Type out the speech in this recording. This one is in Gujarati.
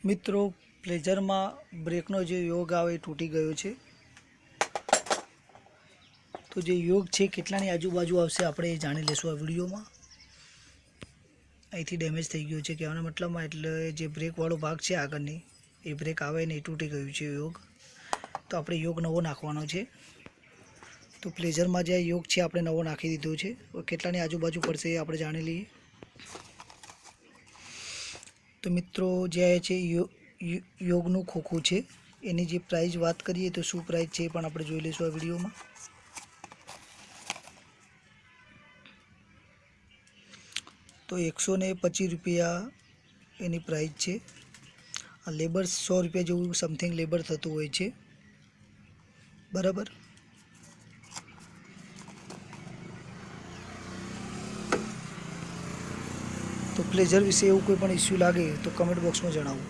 મિત્રો પ્લેઝરમાં બ્રેકનો જે યોગ આવે એ તૂટી ગયો છે। તો જે યોગ છે કેટલાની આજુબાજુ આવશે આપણે જાણી લેશું આ વિડીયોમાં। અહીંથી ડેમેજ થઈ ગયો છે કહેવાનો મતલબમાં, એટલે જે બ્રેકવાળો ભાગ છે આગળની એ બ્રેક આવે ને એ તૂટી ગયું છે યોગ। તો આપણે યોગ નવો નાખવાનો છે। તો પ્લેઝરમાં જે યોગ છે આપણે નવો નાખી દીધો છે। કેટલાની આજુબાજુ પડશે એ આપણે જાણી લઈએ। તો મિત્રો જે છે યોગનું ખોખું છે, એની જે પ્રાઇસ વાત કરીએ તો શું પ્રાઇસ છે એ પણ આપણે જોઈ લઈશું આ વિડીયોમાં। તો 125 રૂપિયા એની પ્રાઇસ છે। આ લેબર 100 રૂપિયા જેવું સમથિંગ લેબર થતું હોય છે, બરાબર। તો પ્લેઝર વિશે એવું કોઈ પણ ઇસ્યુ લાગે તો કમેન્ટ બોક્સમાં જણાવો।